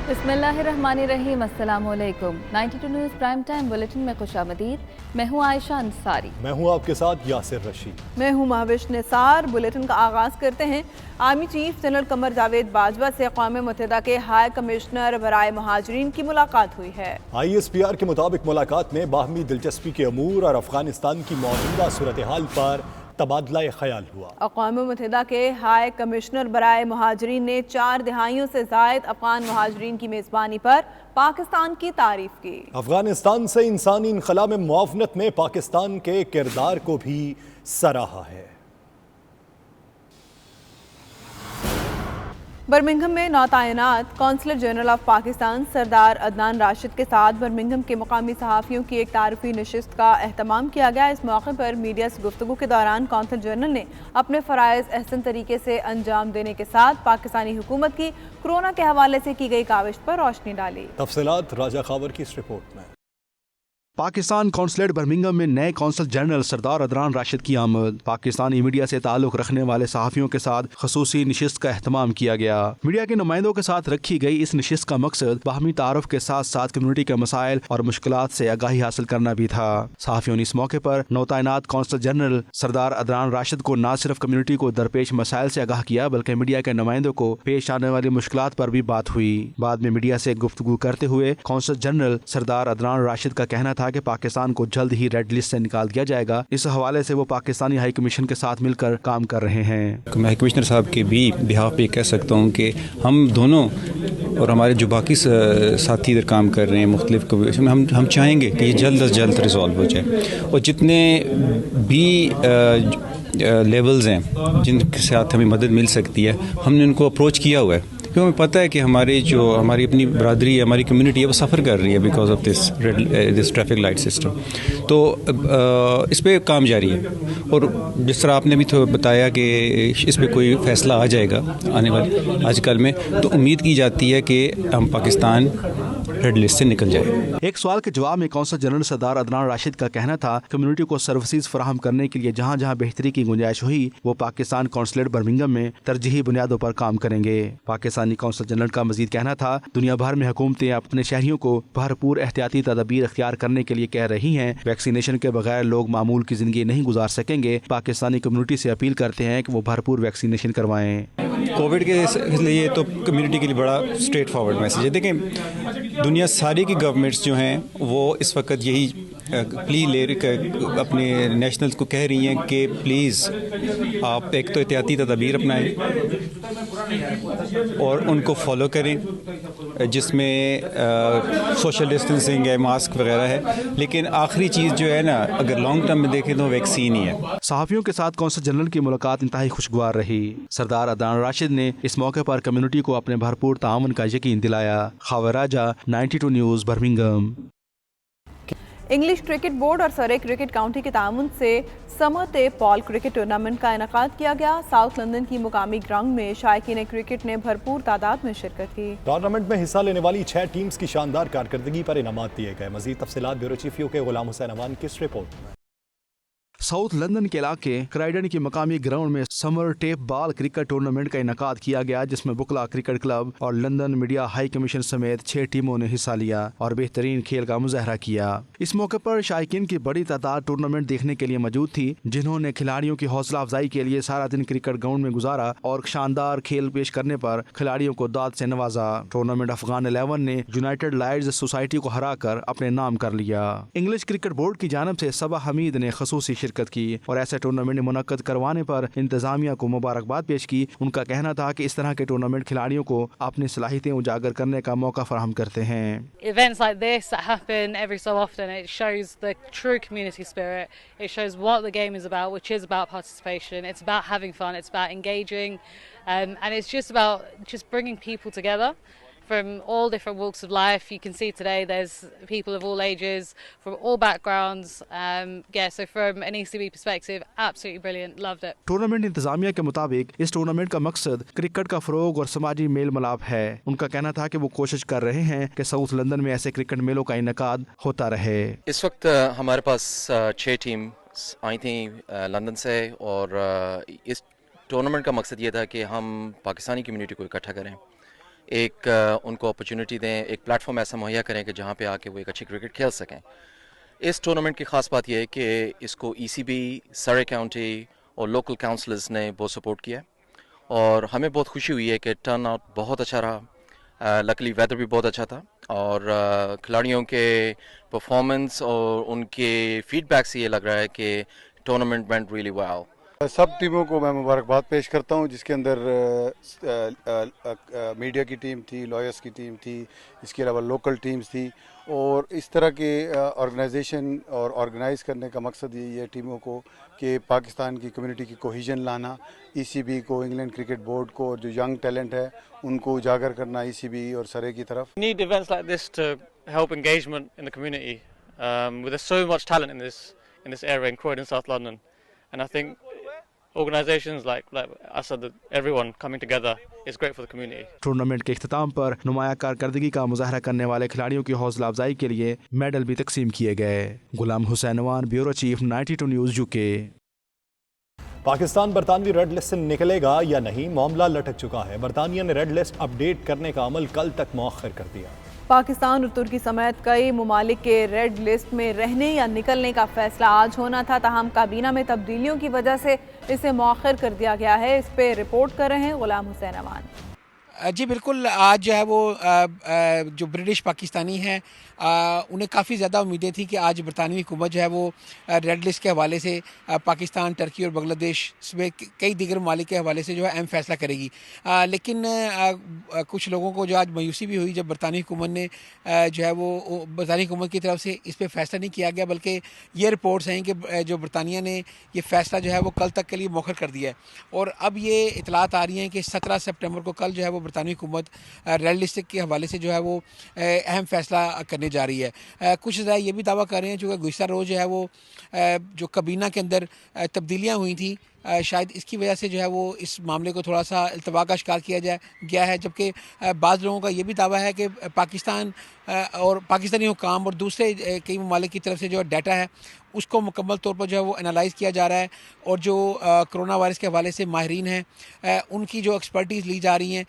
بسم اللہ الرحمن الرحیم، السلام علیکم۔ 92 نیوز پرائم ٹائم بلیٹن میں خوش آمدید۔ میں ہوں عائشہ انصاری۔ میں ہوں آپ کے ساتھ یاسر رشید۔ میں ہوں مہوش نثار۔ بلیٹن کا آغاز کرتے ہیں۔ Army chief general Qamar Javed Bajwa سے اقوام متحدہ کے ہائی کمشنر برائے مہاجرین کی ملاقات ہوئی ہے۔ ISPR کے مطابق ملاقات میں باہمی دلچسپی کے امور اور افغانستان کی موجودہ صورتحال پر تبادلہ خیال ہوا۔ اقوام متحدہ کے ہائی کمشنر برائے مہاجرین نے 4 دہائیوں سے زائد افغان مہاجرین کی میزبانی پر پاکستان کی تعریف کی۔ افغانستان سے انسانی انخلا میں معاونت میں پاکستان کے کردار کو بھی سراہا ہے۔ برمنگھم میں نوتعینات قونصلر جنرل آف پاکستان سردار عدنان راشد کے ساتھ برمنگھم کے مقامی صحافیوں کی ایک تعارفی نشست کا اہتمام کیا گیا۔ اس موقع پر میڈیا سے گفتگو کے دوران قونصل جنرل نے اپنے فرائض احسن طریقے سے انجام دینے کے ساتھ پاکستانی حکومت کی کورونا کے حوالے سے کی گئی کاوش پر روشنی ڈالی۔ تفصیلات راجہ خاور کی اس رپورٹ میں۔ پاکستان قونصلیٹ برمنگھم میں نئے قونصل جنرل سردار عدنان راشد کی آمد۔ پاکستانی میڈیا سے تعلق رکھنے والے صحافیوں کے ساتھ خصوصی نشست کا اہتمام کیا گیا۔ میڈیا کے نمائندوں کے ساتھ رکھی گئی اس نشست کا مقصد باہمی تعارف کے ساتھ ساتھ کمیونٹی کے مسائل اور مشکلات سے آگاہی حاصل کرنا بھی تھا۔ صحافیوں نے اس موقع پر نوتعینات قونصل جنرل سردار عدنان راشد کو نہ صرف کمیونٹی کو درپیش مسائل سے آگاہ کیا بلکہ میڈیا کے نمائندوں کو پیش آنے والی مشکلات پر بھی بات ہوئی۔ بعد میں میڈیا سے گفتگو کرتے ہوئے قونصل جنرل سردار عدنان راشد کا کہنا تھا کہ پاکستان کو جلد ہی ریڈ لسٹ سے نکال دیا جائے گا۔ اس حوالے سے وہ پاکستانی ہائی کمیشن کے ساتھ مل کر کام کر رہے ہیں۔ میں ہائی کمشنر صاحب کے بھی بہاف پہ کہہ سکتا ہوں کہ ہم دونوں اور ہمارے جو باقی ساتھی ادھر کام کر رہے ہیں مختلف کمیشن میں ہم چاہیں گے کہ یہ جلد از جلد ریزالو ہو جائے، اور جتنے بھی لیولز ہیں جن کے ساتھ ہمیں مدد مل سکتی ہے ہم نے ان کو اپروچ کیا ہوا ہے، کیونکہ ہمیں پتہ ہے کہ ہماری اپنی برادری ہے، ہماری کمیونٹی ہے، وہ سفر کر رہی ہے because of this traffic light system. تو اس پہ کام جاری ہے، اور جس طرح آپ نے بھی بتایا کہ اس پہ کوئی فیصلہ آ جائے گا آنے والے آج کل میں، تو امید کی جاتی ہے کہ ہم پاکستان ریڈ لسٹ سے نکل جائے۔ ایک سوال کے جواب میں قونصل جنرل سردار عدنان راشد کا کہنا تھا کمیونٹی کو سروسز فراہم کرنے کے لیے جہاں جہاں بہتری کی گنجائش ہوئی وہ پاکستان قونصلیٹ برمنگھم میں ترجیحی بنیادوں پر کام کریں گے۔ پاکستانی قونصل جنرل کا مزید کہنا تھا دنیا بھر میں حکومتیں اپنے شہریوں کو بھرپور احتیاطی تدابیر اختیار کرنے کے لیے کہہ رہی ہیں۔ ویکسینیشن کے بغیر لوگ معمول کی زندگی نہیں گزار سکیں گے۔ پاکستانی کمیونٹی سے اپیل کرتے ہیں کہ وہ بھرپور ویکسینیشن کروائیں۔ کووڈ کے لیے تو کمیونٹی کے لیے بڑا اسٹریٹ فارورڈ میسیج ہے۔ دیکھیں دنیا ساری کی گورنمنٹس جو ہیں وہ اس وقت یہی پلی لے اپنے نیشنلز کو کہہ رہی ہیں کہ پلیز آپ ایک تو احتیاطی تدابیر اپنائیں اور ان کو فالو کریں، جس میں سوشل ڈسٹینسنگ ہے، ماسک وغیرہ ہے، لیکن آخری چیز جو ہے نا اگر لانگ ٹرم میں دیکھیں تو ویکسین ہی ہے۔ صحافیوں کے ساتھ قونصل جنرل کی ملاقات انتہائی خوشگوار رہی۔ سردار عدنان راشد نے اس موقع پر کمیونٹی کو اپنے بھرپور تعاون کا یقین دلایا۔ خاور راجہ، 92 news, Birmingham. English cricket board اور سرے کرکٹ کاؤنٹی کے تعاون سے سمرٹ پال کرکٹ ٹورنامنٹ کا انعقاد کیا گیا۔ ساؤتھ لندن کی مقامی گراؤنڈ میں شائقین کرکٹ نے بھرپور تعداد میں شرکت کی۔ ٹورنامنٹ میں حصہ لینے والی 6 ٹیمز کی شاندار کارکردگی پر انعامات دیے گئے۔ مزید تفصیلات بیورو چیف یو کے غلام حسین اوان کی اس رپورٹ میں۔ ساؤتھ لندن کے علاقے کرائیڈن کی مقامی گراؤنڈ میں سمر ٹیپ بال کرکٹ ٹورنامنٹ کا انعقاد کیا گیا جس میں بکلا کرکٹ کلب اور لندن میڈیا ہائی کمیشن سمیت 6 ٹیموں نے حصہ لیا اور بہترین کھیل کا مظاہرہ کیا۔ اس موقع پر شائقین کی بڑی تعداد ٹورنامنٹ دیکھنے کے لیے موجود تھی، جنہوں نے کھلاڑیوں کی حوصلہ افزائی کے لیے سارا دن کرکٹ گراؤنڈ میں گزارا اور شاندار کھیل پیش کرنے پر کھلاڑیوں کو داد سے نوازا۔ ٹورنامنٹ افغان 11 نے یونائیٹڈ لائٹز سوسائٹی کو ہرا کر اپنے نام کر لیا۔ انگلش کرکٹ بورڈ کی جانب سے صبا حمید نے خصوصی شرکت کی اور ایسے ٹورنامنٹ منعقد کروانے پر انتظامیہ کو مبارکباد پیش کی۔ ان کا کہنا تھا کہ اس طرح کے ٹورنامنٹ کھلاڑیوں کو اپنی صلاحیتیں اجاگر کرنے کا موقع فراہم کرتے ہیں۔ Events like this that happen every so often, it shows the true community spirit. It shows what the game is about, which is about participation. It's about having fun. It's about engaging, and it's just about just bringing people together from all different walks of life. You can see today there's people of all ages, from all backgrounds. So from an ECB perspective, absolutely brilliant, loved it. Tournament انتظامیہ کے مطابق اس tournament کا مقصد cricket کا فروغ اور سماجی میل ملاپ ہے۔ ان کا کہنا تھا کہ وہ کوشش کر رہے ہیں کہ ساؤتھ لندن میں ایسے کرکٹ میلوں کا انعقاد ہوتا رہے۔ اس وقت ہمارے پاس 6 ٹیم آئی تھیں لندن سے، اور اس ٹورنامنٹ کا مقصد یہ تھا کہ ہم پاکستانی کمیونٹی کو اکٹھا کریں، ایک ان کو اپرچونٹی دیں, ایک پلیٹ فارم ایسا مہیا کریں کہ جہاں پہ آ کے وہ ایک اچھی کرکٹ کھیل سکیں. اس ٹورنامنٹ کی خاص بات یہ ہے کہ اس کو ECB, سرے کاؤنٹی اور لوکل کاؤنسلرز نے بہت سپورٹ کیا اور ہمیں بہت خوشی ہوئی ہے کہ ٹرن آؤٹ بہت اچھا رہا. لکلی ویدر بھی بہت اچھا تھا اور کھلاڑیوں کے پرفارمنس اور ان کے فیڈ بیک سے یہ لگ رہا ہے کہ ٹورنامنٹ وینٹ ریئلی ویل. سب ٹیموں کو میں مبارکباد پیش کرتا ہوں, جس کے اندر میڈیا کی ٹیم تھی, لائرس کی ٹیم تھی, اس کے علاوہ لوکل ٹیمز تھی. اور اس طرح کے آرگنائزیشن اور آرگنائز کرنے کا مقصد یہی ہے ٹیموں کو کہ پاکستان کی کمیونٹی کی کوہیژن لانا, ECB کو, انگلینڈ کرکٹ بورڈ کو, اور جو ینگ ٹیلنٹ ہے ان کو اجاگر کرنا ECB اور سرے کی طرف. We need events like this to help engagement in the community. There's so much talent in this area in Croydon, South London, and I think organizations like Asad, everyone coming together is great for the community. Tournament کے اختتام پر نمایاں کارکردگی کا مظاہرہ کرنے والے کھلاڑیوں کی حوصلہ افزائی کے لیے میڈل بھی تقسیم کیے گئے. غلام حسین نوان, bureau chief, 92 news UK. Pakistan برطانوی ریڈ لسٹ سے نکلے گا یا نہیں, معاملہ لٹک چکا ہے. برطانیہ نے ریڈ لسٹ اپ ڈیٹ کرنے کا عمل کل تک مؤخر کر دیا. پاکستان اور ترکی سمیت کئی ممالک کے ریڈ لسٹ میں رہنے یا نکلنے کا فیصلہ آج ہونا تھا, تاہم کابینہ میں تبدیلیوں کی وجہ سے اسے مؤخر کر دیا گیا ہے. اس پہ رپورٹ کر رہے ہیں غلام حسین امان. جی بالکل, آج جو ہے وہ جو برٹش پاکستانی ہیں انہیں کافی زیادہ امیدیں تھیں کہ آج برطانوی حکومت جو ہے وہ ریڈ لسٹ کے حوالے سے پاکستان, ترکی اور بنگلہ دیش سمیت کئی دیگر ممالک کے حوالے سے جو ہے اہم فیصلہ کرے گی. لیکن کچھ لوگوں کو جو آج مایوسی بھی ہوئی جب برطانوی حکومت نے جو ہے وہ برطانوی حکومت کی طرف سے اس پہ فیصلہ نہیں کیا گیا, بلکہ یہ رپورٹس ہیں کہ جو برطانیہ نے یہ فیصلہ جو ہے وہ کل تک کے لیے مؤخر کر دیا ہے. اور اب یہ اطلاعات آ رہی ہیں کہ 17 سپٹمبر کو کل جو ہے وہ برطانوی حکومت ریڈ لسٹ کے حوالے سے جو ہے وہ اہم فیصلہ کرنے جا رہی ہے. کچھ ذرائع یہ بھی دعویٰ کر رہے ہیں چونکہ گزشتہ روز جو ہے وہ جو کابینہ کے اندر تبدیلیاں ہوئی تھیں, شاید اس کی وجہ سے جو ہے وہ اس معاملے کو تھوڑا سا التوا کا شکار کیا گیا ہے. جبکہ بعض لوگوں کا یہ بھی دعویٰ ہے کہ پاکستان اور پاکستانی حکام اور دوسرے کئی ممالک کی طرف سے جو ڈیٹا ہے اس کو مکمل طور پر جو ہے وہ انالائز کیا جا رہا ہے, اور جو کرونا وائرس کے حوالے سے ماہرین ہیں ان کی جو ایکسپرٹیز لی جا رہی ہیں,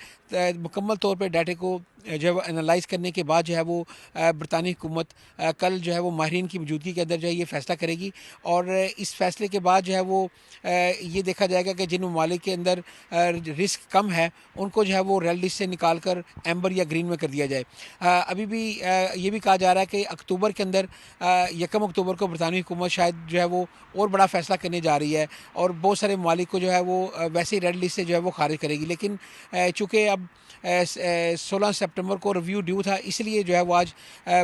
مکمل طور پہ ڈیٹے کو جو ہے وہ انالائز کرنے کے بعد جو ہے وہ برطانوی حکومت کل جو ہے وہ ماہرین کی موجودگی کے اندر جو ہے یہ فیصلہ کرے گی. اور اس فیصلے کے بعد جو ہے وہ یہ دیکھا جائے گا کہ جن ممالک کے اندر رسک کم ہے ان کو جو ہے وہ ریڈ لسٹ سے نکال کر ایمبر یا گرین میں کر دیا جائے. ابھی بھی یہ بھی کہا جا رہا ہے کہ اکتوبر کے اندر 1 اکتوبر کو برطانوی حکومت شاید جو ہے وہ اور بڑا فیصلہ کرنے جا رہی ہے اور بہت سارے ممالک کو جو ہے وہ ویسے ہی ریڈ لسٹ سے جو ہے وہ خارج کرے گی. لیکن چونکہ اب 16 سپٹمبر کو ریویو ڈیو تھا, اس لیے جو ہے وہ آج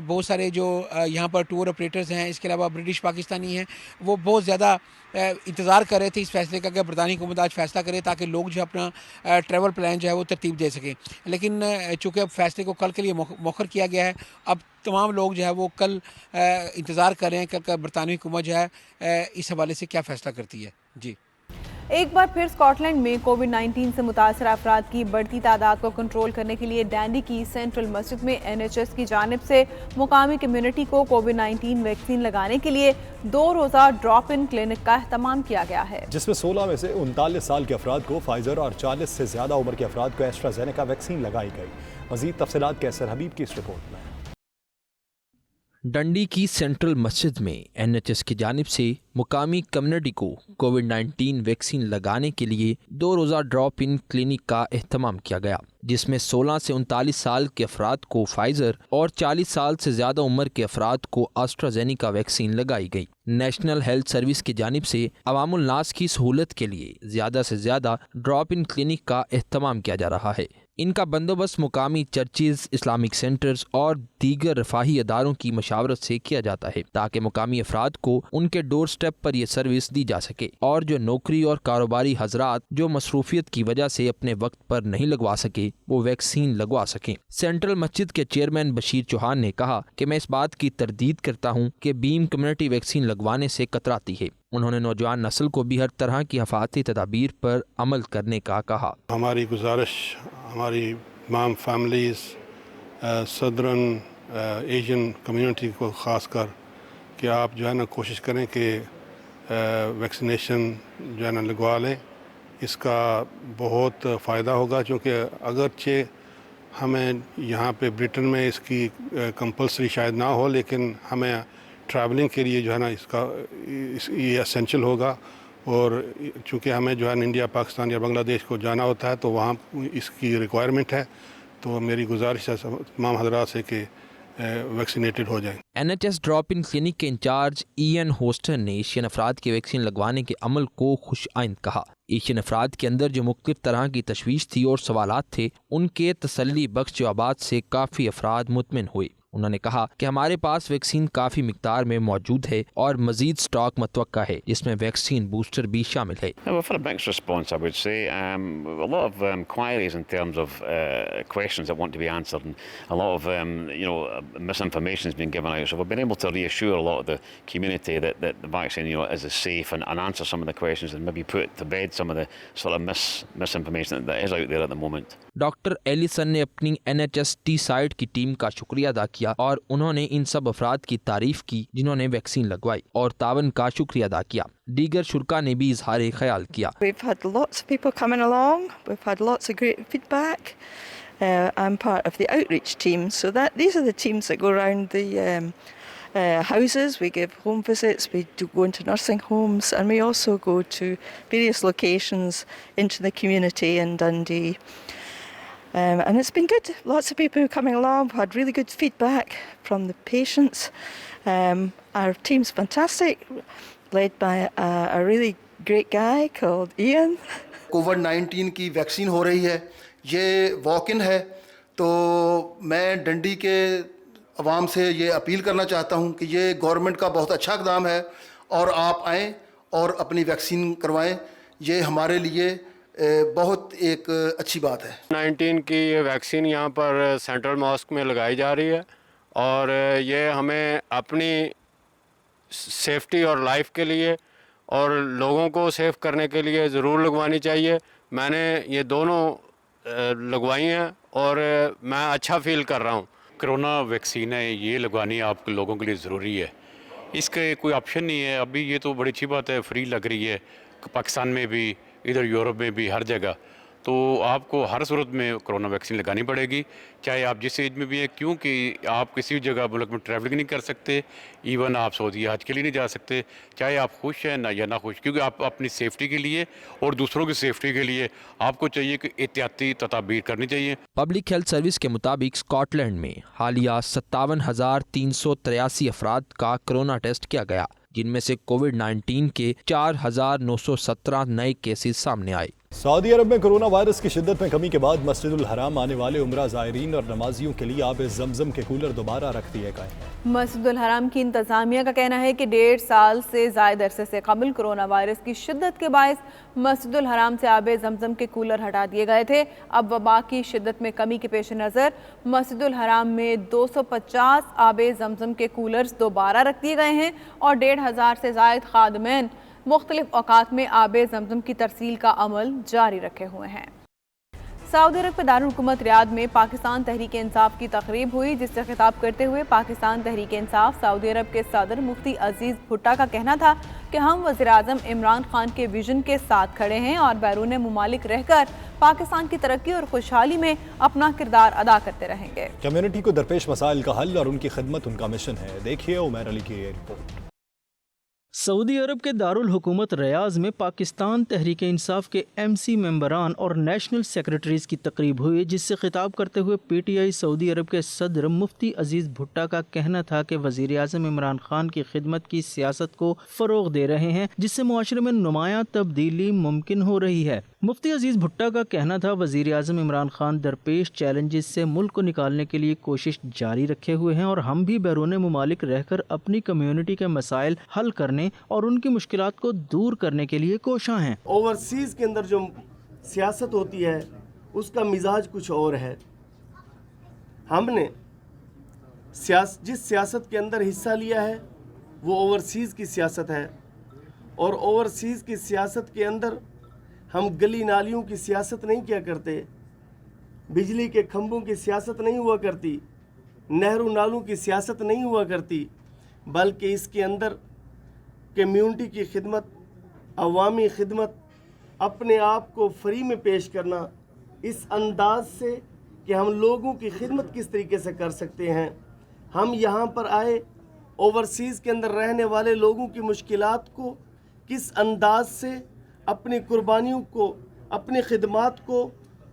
بہت سارے جو یہاں پر ٹور آپریٹرز ہیں, اس کے علاوہ برٹش پاکستانی ہیں, وہ بہت زیادہ انتظار کر رہے تھے اس فیصلے کا کہ برطانوی حکومت آج فیصلہ کرے تاکہ لوگ جو اپنا ٹریول پلان جو ہے وہ ترتیب دے سکیں. لیکن چونکہ اب فیصلے کو کل کے لیے مؤخر کیا گیا ہے, اب تمام لوگ جو ہے وہ کل انتظار کر رہے ہیں کہ برطانوی حکومت جو ہے اس حوالے سے کیا فیصلہ کرتی ہے. جی ایک بار پھر اسکاٹ لینڈ میں کووڈ-19 سے متاثرہ افراد کی بڑھتی تعداد کو کنٹرول کرنے کے لیے ڈینڈی کی سینٹرل مسجد میں NHS کی جانب سے مقامی کمیونٹی کو کووڈ-19 ویکسین لگانے کے لیے 2 روزہ ڈراپ ان کلینک کا اہتمام کیا گیا ہے, جس میں 16 میں سے 39 سال کے افراد کو فائزر اور 40 سے زیادہ عمر کے افراد کو ایسٹرازینیکا ویکسین لگائی گئی. مزید تفصیلات کیسر حبیب کی اس رپورٹ میں. ڈنڈی کی سینٹرل مسجد میں NHS کی جانب سے مقامی کمیونٹی کو کووڈ-19 ویکسین لگانے کے لیے 2 روزہ ڈراپ ان کلینک کا اہتمام کیا گیا, جس میں 16 سے 39 سال کے افراد کو فائزر اور 40 سال سے زیادہ عمر کے افراد کو ایسٹرازینیکا ویکسین لگائی گئی. نیشنل ہیلتھ سروس کی جانب سے عوام الناس کی سہولت کے لیے زیادہ سے زیادہ ڈراپ ان کلینک کا اہتمام کیا جا رہا ہے. ان کا بندوبست مقامی چرچز, اسلامک سینٹرز اور دیگر رفاہی اداروں کی مشاورت سے کیا جاتا ہے تاکہ مقامی افراد کو ان کے ڈور سٹیپ پر یہ سروس دی جا سکے, اور جو نوکری اور کاروباری حضرات جو مصروفیت کی وجہ سے اپنے وقت پر نہیں لگوا سکے وہ ویکسین لگوا سکیں. سینٹرل مسجد کے چیئرمین بشیر چوہان نے کہا کہ میں اس بات کی تردید کرتا ہوں کہ بیم کمیونٹی ویکسین لگوانے سے کتراتی ہے. انہوں نے نوجوان نسل کو بھی ہر طرح کی حفاظتی تدابیر پر عمل کرنے کا کہا. ہماری گزارش ہماری تمام فیملیز, سدرن ایشین کمیونٹی کو خاص کر کہ آپ جو ہے نا کوشش کریں کہ ویکسینیشن جو ہے نا لگوا لیں. اس کا بہت فائدہ ہوگا, چونکہ اگرچہ ہمیں یہاں پہ برٹن میں اس کی کمپلسری شاید نہ ہو، لیکن ہمیں ٹریولنگ کے لیے جو ہے نا یہ اسینشل ہوگا، اور چونکہ ہمیں جو ہے انڈیا، پاکستان یا بنگلہ دیش کو جانا ہوتا ہے تو وہاں اس کی ریکوائرمنٹ ہے. تو میری گزارش ہے تمام حضرات سے کہ ویکسینیٹڈ ہو جائیں. NHS ڈراپ ان کلینک کے انچارج ایئن ہوسٹن نے ایشین افراد کے ویکسین لگوانے کے عمل کو خوش آئند کہا. ایشین افراد کے اندر جو مختلف طرح کی تشویش تھی اور سوالات تھے، ان کے تسلی بخش جوابات سے کافی افراد مطمئن ہوئے. انہوں نے کہا کہ ہمارے پاس ویکسین کافی مقدار میں موجود ہے اور مزید سٹاک متوقع ہے، جس میں ویکسین بوسٹر بھی شامل ہے. Well, for a mixed response, I would say. A lot of queries in terms of questions that want to be answered, and a lot of misinformation has been given out. So we've been able to reassure a lot of the community that the vaccine is safe, and answer some of the questions and maybe put to bed some of the sort of misinformation that is out there at the moment. Doctor Allison نے اپنی NHS T site کی team کا شکریہ ادا کیا اور انہوں نے ان سب افراد کی تعریف کی جنہوں نے ویکسین لگوائی اور تعاون کا شکریہ ادا کیا. دیگر شرکا نے بھی اظہار خیال کیا. We've had lots of people coming along. We've had lots of great feedback. I'm part of the outreach team, so that these are the teams that go around the houses. We give home visits, we do go into nursing homes, and we also go to various locations into the community in Dundee. And it's been good. Lots of people coming along. We've had really good feedback from the patients. Our team's fantastic, led by a really great guy called Ian. COVID-19 کی vaccine ہو رہی ہے، یہ walk in ہے، تو میں ڈنڈی کے عوام سے یہ اپیل کرنا چاہتا ہوں کہ یہ گورنمنٹ کا بہت اچھا اقدام ہے اور آپ آئیں اور اپنی ویکسین کروائیں. یہ ہمارے لیے بہت ایک اچھی بات ہے. 19 کی یہ ویکسین یہاں پر سینٹرل ماسک میں لگائی جا رہی ہے، اور یہ ہمیں اپنی سیفٹی اور لائف کے لیے اور لوگوں کو سیف کرنے کے لیے ضرور لگوانی چاہیے. میں نے یہ دونوں لگوائی ہیں اور میں اچھا فیل کر رہا ہوں. کرونا ویکسین ہے، یہ لگوانی آپ لوگوں کے لیے ضروری ہے. اس کا کوئی آپشن نہیں ہے. ابھی یہ تو بڑی اچھی بات ہے، فری لگ رہی ہے پاکستان میں بھی، ادھر یورپ میں بھی، ہر جگہ. تو آپ کو ہر صورت میں کرونا ویکسین لگانی پڑے گی، چاہے آپ جس ایج میں بھی ہیں، کیونکہ آپ کسی جگہ ملک میں ٹریولنگ نہیں کر سکتے. ایون آپ سعودیہ حج کے لیے نہیں جا سکتے، چاہے آپ خوش ہیں یا نہ خوش، کیونکہ آپ اپنی سیفٹی کے لیے اور دوسروں کی سیفٹی کے لیے آپ کو چاہیے کہ احتیاطی تدابیر کرنی چاہیے. پبلک ہیلتھ سروس کے مطابق اسکاٹ لینڈ میں حالیہ 57,383 افراد کا کرونا ٹیسٹ کیا گیا، جن میں سے کووڈ-19 کے 4,917 نئے کیسز سامنے آئے. سعودی عرب میں کرونا وائرس کی شدت میں کمی کے بعد مسجد الحرام آنے والے عمرہ زائرین اور نمازیوں کے لیے آب زمزم کے کولر دوبارہ رکھ دیے گئے ہیں. مسجد الحرام کی انتظامیہ کا کہنا ہے کہ 1.5 سال سے زائد عرصے سے قبل کرونا وائرس کی شدت کے باعث مسجد الحرام سے آب زمزم کے کولر ہٹا دیے گئے تھے. اب وبا کی شدت میں کمی کے پیش نظر مسجد الحرام میں 250 آب زمزم کے کولرز دوبارہ رکھ دیے گئے ہیں اور 1,500 سے زائد خادمین مختلف اوقات میں آب زمزم کی ترسیل کا عمل جاری رکھے ہوئے ہیں. سعودی عرب کے دارالحکومت ریاض میں پاکستان تحریک انصاف کی تقریب ہوئی، جس سے خطاب کرتے ہوئے پاکستان تحریک انصاف سعودی عرب کے صدر مفتی عزیز بھٹا کا کہنا تھا کہ ہم وزیر اعظم عمران خان کے ویژن کے ساتھ کھڑے ہیں اور بیرون ممالک رہ کر پاکستان کی ترقی اور خوشحالی میں اپنا کردار ادا کرتے رہیں گے. کمیونٹی کو درپیش مسائل کا حل اور ان کی خدمت ان کا مشن ہے. دیکھیے عمیر علی کی یہ رپورٹ. سعودی عرب کے دارالحکومت ریاض میں پاکستان تحریک انصاف کے MC ممبران اور نیشنل سیکرٹریز کی تقریب ہوئی، جس سے خطاب کرتے ہوئے PTI سعودی عرب کے صدر مفتی عزیز بھٹا کا کہنا تھا کہ وزیر اعظم عمران خان کی خدمت کی سیاست کو فروغ دے رہے ہیں، جس سے معاشرے میں نمایاں تبدیلی ممکن ہو رہی ہے. مفتی عزیز بھٹا کا کہنا تھا وزیر اعظم عمران خان درپیش چیلنجز سے ملک کو نکالنے کے لیے کوشش جاری رکھے ہوئے ہیں اور ہم بھی بیرون ممالک رہ کر اپنی کمیونٹی کے مسائل حل کرنے اور ان کی مشکلات کو دور کرنے کے لیے کوشاں ہیں. اوورسیز کے اندر جو سیاست ہوتی ہے اس کا مزاج کچھ اور ہے. ہم نے جس سیاست کے اندر حصہ لیا ہے وہ اوورسیز کی سیاست ہے، اور اوورسیز کی سیاست کے اندر ہم گلی نالیوں کی سیاست نہیں کیا کرتے، بجلی کے کھمبوں کی سیاست نہیں ہوا کرتی، نہروں نالوں کی سیاست نہیں ہوا کرتی، بلکہ اس کے اندر کمیونٹی کی خدمت، عوامی خدمت، اپنے آپ کو فری میں پیش کرنا، اس انداز سے کہ ہم لوگوں کی خدمت کس طریقے سے کر سکتے ہیں. ہم یہاں پر آئے اوورسیز کے اندر رہنے والے لوگوں کی مشکلات کو کس انداز سے اپنی قربانیوں کو اپنی خدمات کو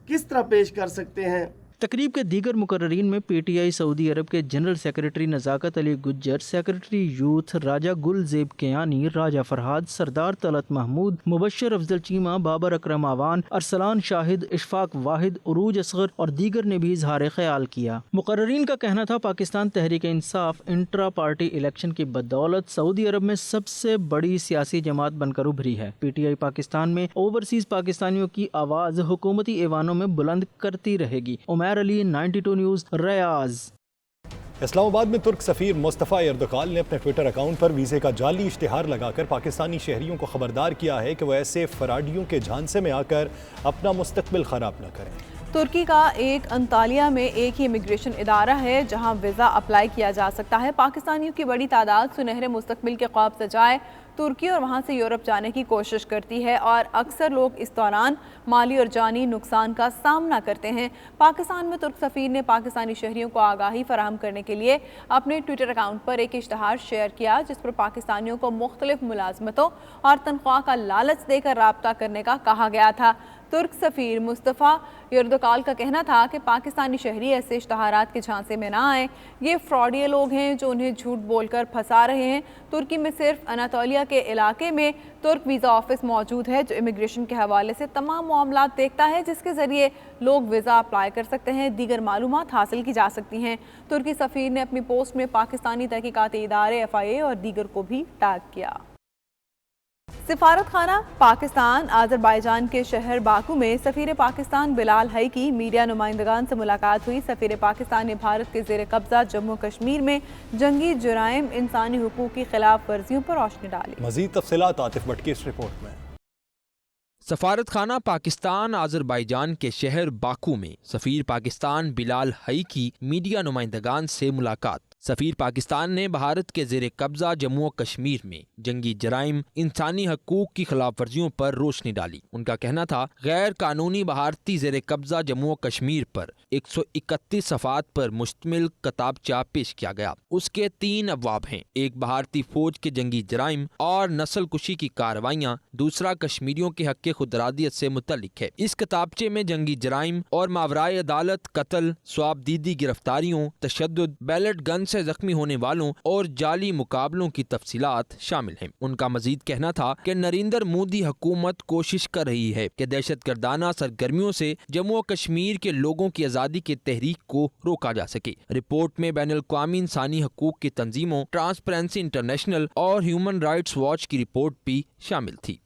کس طرح پیش کر سکتے ہیں. تقریب کے دیگر مقررین میں پی ٹی آئی سعودی عرب کے جنرل سیکریٹری نزاکت علی گجر، سیکریٹری یوتھ راجہ گل زیب کیانی، راجہ فرہاد، سردار طلعت محمود، مبشر افضل چیمہ، بابر اکرم آوان، ارسلان شاہد، اشفاق واحد، عروج اصغر اور دیگر نے بھی اظہار خیال کیا. مقررین کا کہنا تھا Pakistan Tehreek Insaf intra party election کی بدولت سعودی عرب میں سب سے بڑی سیاسی جماعت بن کر ابھری ہے. پی ٹی آئی پاکستان میں اوورسیز پاکستانیوں کی آواز حکومتی ایوانوں میں بلند کرتی رہے گی. عمیر علی، 92 نیوز، ریاض. اسلام آباد میں ترک سفیر مصطفیٰ اردکال نے اپنے ٹویٹر اکاؤنٹ پر ویزے کا جعلی اشتہار لگا کر پاکستانی شہریوں کو خبردار کیا ہے کہ وہ ایسے فراڈیوں کے جھانسے میں آ کر اپنا مستقبل خراب نہ کریں. ترکی کا ایک انطالیہ میں ایک ہی امیگریشن ادارہ ہے جہاں ویزا اپلائی کیا جا سکتا ہے. پاکستانیوں کی بڑی تعداد سنہرے مستقبل کے خواب سجائے ترکی اور وہاں سے یورپ جانے کی کوشش کرتی ہے اور اکثر لوگ اس دوران مالی اور جانی نقصان کا سامنا کرتے ہیں. پاکستان میں ترک سفیر نے پاکستانی شہریوں کو آگاہی فراہم کرنے کے لیے اپنے ٹویٹر اکاؤنٹ پر ایک اشتہار شیئر کیا جس پر پاکستانیوں کو مختلف ملازمتوں اور تنخواہ کا لالچ دے کر رابطہ کرنے کا کہا گیا تھا. ترک سفیر مصطفیٰ اردکال کا کہنا تھا کہ پاکستانی شہری ایسے اشتہارات کے جھانسے میں نہ آئیں. یہ فراڈیے لوگ ہیں جو انہیں جھوٹ بول کر پھنسا رہے ہیں. ترکی میں صرف اناطولیہ کے علاقے میں ترک ویزا آفس موجود ہے جو امیگریشن کے حوالے سے تمام معاملات دیکھتا ہے جس کے ذریعے لوگ ویزا اپلائی کر سکتے ہیں. دیگر معلومات حاصل کی جا سکتی ہیں. ترکی سفیر نے اپنی پوسٹ میں پاکستانی تحقیقاتی ادارے FIA اور دیگر کو بھی ٹیگ کیا. سفارت خانہ پاکستان آذربائیجان کے شہر باکو میں سفیر پاکستان بلال حی کی میڈیا نمائندگان سے ملاقات ہوئی. سفیر پاکستان نے بھارت کے زیر قبضہ جموں کشمیر میں جنگی جرائم، انسانی حقوق کی خلاف ورزیوں پر روشنی ڈالی. مزید تفصیلات عاطف بٹ کی اس رپورٹ میں. سفارت خانہ پاکستان آذربائیجان کے شہر باکو میں سفیر پاکستان بلال حی کی میڈیا نمائندگان سے ملاقات. سفیر پاکستان نے بھارت کے زیر قبضہ جموں و کشمیر میں جنگی جرائم، انسانی حقوق کی خلاف ورزیوں پر روشنی ڈالی. ان کا کہنا تھا غیر قانونی بھارتی زیر قبضہ جموں و کشمیر پر 131 صفحات پر مشتمل کتابچہ پیش کیا گیا. اس کے 3 ابواب ہیں. ایک بھارتی فوج کے جنگی جرائم اور نسل کشی کی کارروائیاں، دوسرا کشمیریوں کے حق خود ارادیت سے متعلق ہے. اس کتابچے میں جنگی جرائم اور ماورائے عدالت قتل، سواب دیدی گرفتاریوں، تشدد، بیلٹ گن سے زخمی ہونے والوں اور جعلی مقابلوں کی تفصیلات شامل ہیں. ان کا مزید کہنا تھا کہ نریندر مودی حکومت کوشش کر رہی ہے کہ دہشت گردانہ سرگرمیوں سے جموں و کشمیر کے لوگوں کی آزادی کی تحریک کو روکا جا سکے. رپورٹ میں بین الاقوامی انسانی حقوق کی تنظیموں، ٹرانسپیرنسی انٹرنیشنل اور ہیومن رائٹس واچ کی رپورٹ بھی شامل تھی.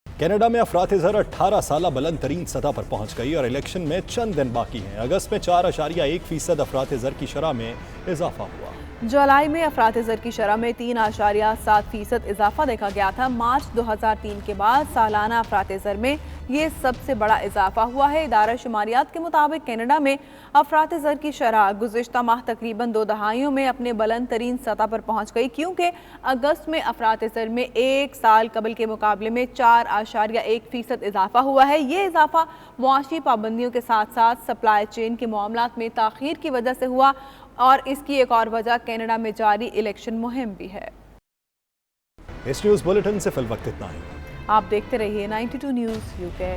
کینیڈا میں افراط زر 18 سالہ بلند ترین سطح پر پہنچ گئی اور الیکشن میں چند دن باقی ہیں. اگست میں 4.1% افراط زر کی شرح میں اضافہ ہوا. جولائی میں افراط زر کی شرح میں 3.7% اضافہ دیکھا گیا تھا. مارچ 2003 کے بعد سالانہ افراط زر میں یہ سب سے بڑا اضافہ ہوا ہے. ادارہ شماریات کے مطابق کینیڈا میں افراط زر کی شرح گزشتہ ماہ تقریباً 2 دہائیوں میں اپنے بلند ترین سطح پر پہنچ گئی کیونکہ اگست میں افراط زر میں 1 سال قبل کے مقابلے میں 4.1% اضافہ ہوا ہے. یہ اضافہ معاشی پابندیوں کے ساتھ ساتھ سپلائی چین کے معاملات میں تاخیر کی وجہ سے ہوا اور اس کی ایک اور وجہ کینیڈا میں جاری الیکشن مہم بھی ہے. اس نیوز بلیٹن سے فی الوقت اتنا ہی. آپ دیکھتے رہیے 92 نیوز UK.